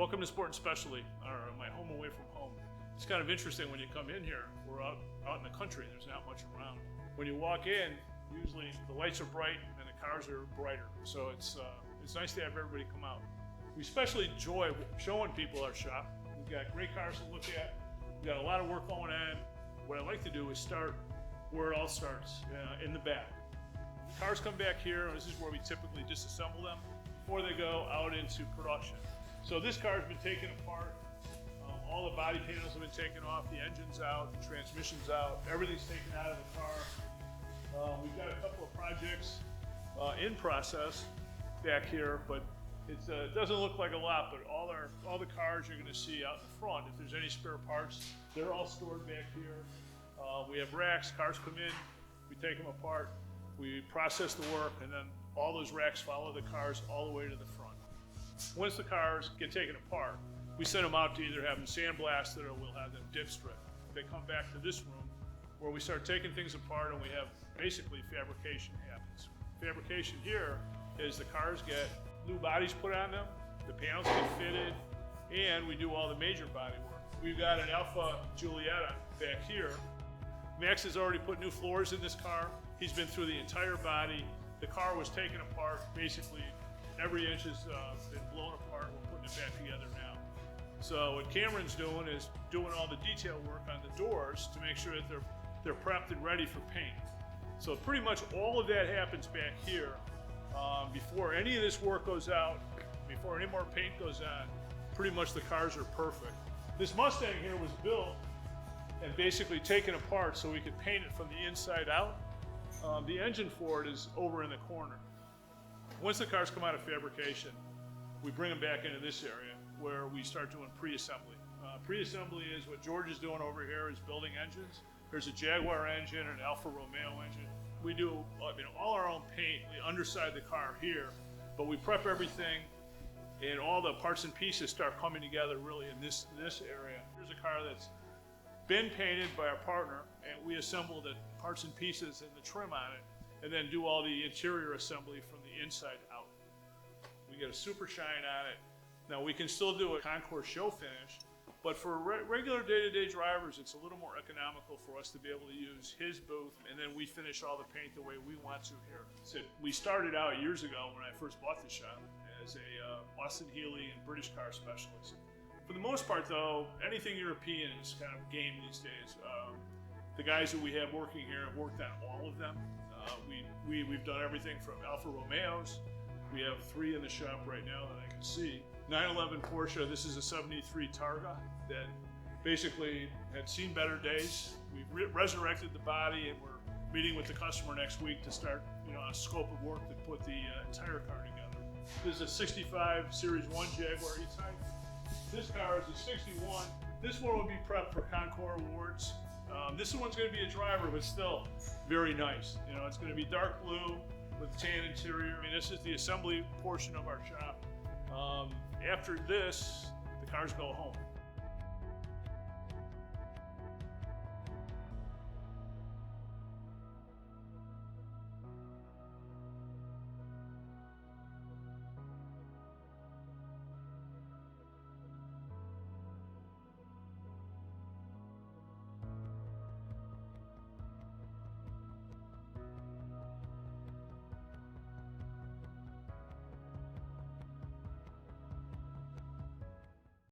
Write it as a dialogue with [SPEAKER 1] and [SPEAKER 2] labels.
[SPEAKER 1] Welcome to Sport and Specialty, or my home away from home. It's kind of interesting when you come in here. We're out in the country. There's not much around. When you walk in, usually the lights are bright and the cars are brighter. So it's nice to have everybody come out. We especially enjoy showing people our shop. We've got great cars to look at. We've got a lot of work going on. What I like to do is start where it all starts, in the back. The cars come back here. This is where we typically disassemble them before they go out into production. So this car's been taken apart. All the body panels have been taken off, the engine's out, the transmission's out, everything's taken out of the car. We've got a couple of projects in process back here, but it doesn't look like a lot, but all the cars you're gonna see out in the front, if there's any spare parts, they're all stored back here. We have racks, cars come in, we take them apart, we process the work, and then all those racks follow the cars all the way to the front. Once the cars get taken apart, we send them out to either have them sandblasted or we'll have them dip stripped. They come back to this room where we start taking things apart and we have basically fabrication happens. Fabrication here is the cars get new bodies put on them, the panels get fitted, and we do all the major body work. We've got an Alfa Giulietta back here. Max has already put new floors in this car. He's been through the entire body. The car was taken apart, basically every inch has been blown apart. We're putting it back together now. So what Cameron's doing is doing all the detail work on the doors to make sure that they're prepped and ready for paint. So pretty much all of that happens back here. Before any of this work goes out, before any more paint goes on, pretty much the cars are perfect. This Mustang here was built and basically taken apart so we could paint it from the inside out. The engine for it is over in the corner. Once the cars come out of fabrication, we bring them back into this area where we start doing pre-assembly. Pre-assembly is what George is doing over here, is building engines. There's a Jaguar engine and an Alfa Romeo engine. We do all our own paint, the underside of the car here, but we prep everything and all the parts and pieces start coming together really in this area. Here's a car that's been painted by our partner, and we assemble the parts and pieces and the trim on it, and then do all the interior assembly from the inside out. We get a super shine on it. Now we can still do a concours show finish, but for regular day-to-day drivers, it's a little more economical for us to be able to use his booth, and then we finish all the paint the way we want to here. So we started out years ago when I first bought the shop as a Austin Healey and British car specialist. For the most part though, anything European is kind of game these days. The guys that we have working here have worked on all of them. We've done everything from Alfa Romeos. We have 3 in the shop right now that I can see. 911 Porsche, this is a 73 Targa that basically had seen better days. We've resurrected the body and we're meeting with the customer next week to start a scope of work to put the entire car together. This is a 65 Series 1 Jaguar E-Type. This car is a 61. This one will be prepped for Concours Awards. This one's going to be a driver, but still very nice. It's going to be dark blue with tan interior. I mean, this is the assembly portion of our shop. After this, the cars go home.